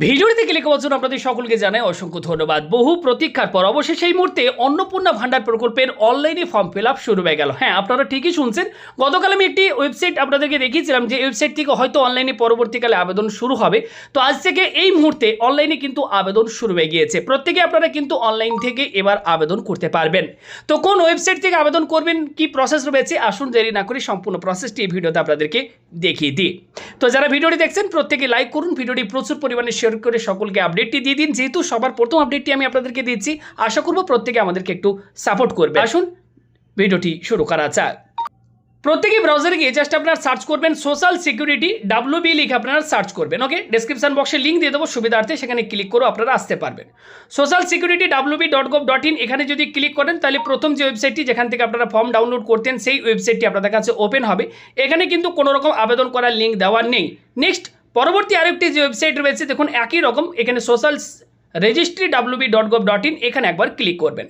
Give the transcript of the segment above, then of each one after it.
ভিডিওটিতে ক্লিক করার জন্য আপনাদের সকলকে জানাই অসংখ্য ধন্যবাদ। বহু প্রতীক্ষার পর অবশেষে এই মুহূর্তে অন্নপূর্ণা ভান্ডার প্রকল্পের অনলাইনে ফর্ম ফিল আপ শুরু হয়ে গেল। হ্যাঁ, আপনারা ঠিকই শুনছেন। গতকাল আমি একটি ওয়েবসাইট আপনাদেরকে দেখিয়েছিলাম যে ওয়েবসাইট থেকে হয়তো অনলাইনে পরবর্তীকালে আবেদন শুরু হবে। তো আজ থেকে এই মুহূর্তে অনলাইনে কিন্তু আবেদন শুরু হয়ে গিয়েছে। প্রত্যেকে আপনারা কিন্তু অনলাইন থেকে এবার আবেদন করতে পারবেন। তো কোন ওয়েবসাইট থেকে আবেদন করবেন, কি প্রসেস রয়েছে, আসুন দেরি না করে সম্পূর্ণ প্রসেসটি এই ভিডিওতে আপনাদেরকে দেখিয়ে দিই। তো যারা ভিডিওটি দেখছেন প্রত্যেকে লাইক করুন, ভিডিওটি প্রচুর পরিমাণে শেয়ার করে সকলকে আপডেটটি দিয়ে দিন। যেহেতু সবার প্রথম আপডেটটি আমি আপনাদেরকে দিচ্ছি, আশা করব প্রত্যেকে আমাদেরকে একটু সাপোর্ট করবে। আসুন ভিডিওটি শুরু করা যাক। প্রত্যেকে ব্রাউজারে গিয়ে জাস্ট আপনারা সার্চ করবেন সোশ্যাল সিকিউরিটি WB লিখে আপনারা সার্চ করবেন। ওকে, ডেসক্রিপশন বক্সে লিঙ্ক দিয়ে দেবো, সুবিধার্থে সেখানে ক্লিক করে আপনারা আসতে পারবেন। সোশ্যাল সিকিউরিটি wb.gov.in এখানে যদি ক্লিক করেন তাহলে প্রথম যে ওয়েবসাইটটি যেখান থেকে আপনারা ফর্ম ডাউনলোড করতেন সেই ওয়েবসাইটটি আপনাদের কাছে ওপেন হবে। এখানে কিন্তু কোনো রকম আবেদন করার লিঙ্ক দেওয়া নেই। নেক্সট পরবর্তী আরেকটি যে ওয়েবসাইট রয়েছে দেখুন একই রকম, এখানে সোশ্যাল রেজিস্ট্রি wb.gov.in এখানে একবার ক্লিক করবেন।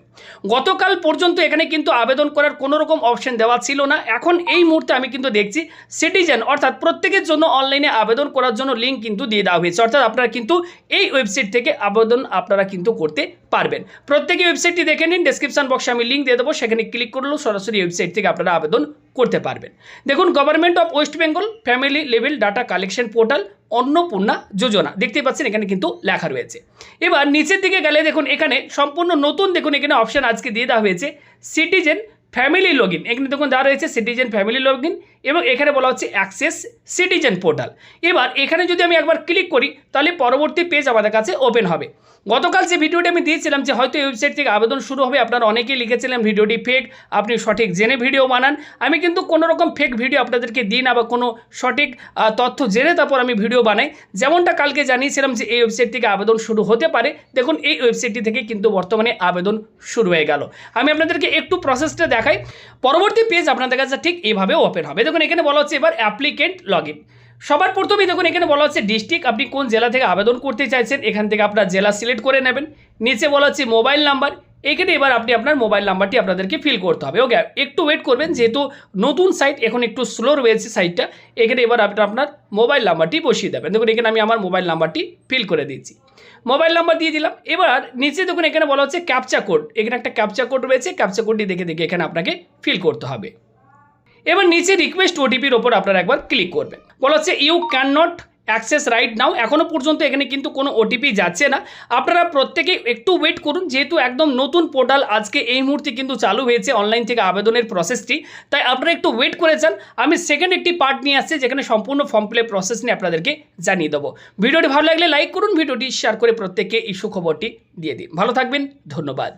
গতকাল পর্যন্ত এখানে কিন্তু আবেদন করার কোনো রকম অপশন দেওয়া ছিল না। এখন এই মুহূর্তে আমি কিন্তু দেখছি সিটিজেন অর্থাৎ প্রত্যেকের জন্য অনলাইনে আবেদন করার জন্য লিঙ্ক কিন্তু দিয়ে দেওয়া হয়েছে। অর্থাৎ আপনারা কিন্তু এই ওয়েবসাইট থেকে আবেদন আপনারা কিন্তু করতে পারবেন। প্রত্যেকে ওয়েবসাইটটি দেখে নিন, ডেসক্রিপশন বক্সে আমি লিঙ্ক দিয়ে দেবো, সেখানে ক্লিক করলেও সরাসরি ওয়েবসাইট থেকে আপনারা আবেদন করতে পারবেন। দেখুন government of West Bengal family level data collection portal Annapurna Yojana দেখতেই পাচ্ছেন এখানে কিন্তু লেখা রয়েছে। এবার নিচের দিকে গেলে দেখুন এখানে সম্পূর্ণ নতুন দেখুন এখানে অপশন আজকে দিয়ে দেওয়া হয়েছে সিটিজেন ফ্যামিলি লগ ইন। এখানে দেখুন দেওয়া রয়েছে সিটিজেন ফ্যামিলি লগ ইন এবং এখানে বলা হচ্ছে অ্যাক্সেস সিটিজেন পোর্টাল। এবার এখানে যদি আমি একবার ক্লিক করি তাহলে পরবর্তী পেজ আমাদের কাছে ওপেন হবে। গতকাল যে ভিডিওটি আমি দিয়েছিলাম যে হয়তো এই ওয়েবসাইট থেকে আবেদন শুরু হবে, আপনারা অনেকেই লিখেছিলেন ভিডিওটি ফেক, আপনি সঠিক জেনে ভিডিও বানান। আমি কিন্তু কোনো রকম ফেক ভিডিও আপনাদেরকে দিই না বা কোনো সঠিক তথ্য জেনে তারপর আমি ভিডিও বানাই। যেমনটা কালকে জানিয়েছিলাম যে এই ওয়েবসাইট থেকে আবেদন শুরু হতে পারে, দেখুন এই ওয়েবসাইটটি থেকে কিন্তু বর্তমানে আবেদন শুরু হয়ে গেল। আমি আপনাদেরকে একটু প্রসেসটা দেখাই। পরবর্তী পেজ আপনাদের কাছে ঠিক এইভাবে ওপেন হবে। দেখুন এখানে বলা হচ্ছে এবার অ্যাপ্লিকেন্ট লগ ইন। সবার প্রথমেই দেখুন এখানে বলা হচ্ছে ডিস্ট্রিক্ট, আপনি কোন জেলা থেকে আবেদন করতে চাইছেন, এখান থেকে আপনার জেলা সিলেক্ট করে নেবেন। নিচে বলা হচ্ছে মোবাইল নাম্বার, এখানে এবার আপনি আপনার মোবাইল নাম্বারটি আপনাদেরকে ফিল করতে হবে। ওকে, একটু ওয়েট করবেন যেহেতু নতুন সাইট এখন একটু স্লো রয়েছে সাইটটা। এখানে এবার আপনি আপনার মোবাইল নাম্বারটি বসিয়ে দেবেন। দেখুন এখানে আমি আমার মোবাইল নাম্বারটি ফিল করে দিচ্ছি, মোবাইল নাম্বার দিয়ে দিলাম। এবার নিচে দেখুন এখানে বলা হচ্ছে ক্যাপচা কোড, এখানে একটা ক্যাপচা কোড রয়েছে, ক্যাপচা কোডটি দেখে দেখে এখানে আপনাকে ফিল করতে হবে। এবার নিচে রিকোয়েস্ট ওটিপির ওপর আপনারা একবার ক্লিক করবেন। বলা হচ্ছে you can not access right now, এখনও পর্যন্ত এখানে কিন্তু কোনো ওটিপি যাচ্ছে না। আপনারা প্রত্যেকে একটু ওয়েট করুন, যেহেতু একদম নতুন পোর্টাল আজকে এই মুহূর্তে কিন্তু চালু হয়েছে অনলাইন থেকে আবেদনের প্রসেসটি, তাই আপনারা একটু ওয়েট করে যান। আমি সেকেন্ড একটি পার্ট নিয়ে আসছি যেখানে সম্পূর্ণ ফর্ম ফিল প্রসেস নিয়ে আপনাদেরকে জানিয়ে দেবো। ভিডিওটি ভালো লাগলে লাইক করুন, ভিডিওটি শেয়ার করে প্রত্যেককে এই সুখবরটি দিয়ে দিন। ভালো থাকবেন, ধন্যবাদ।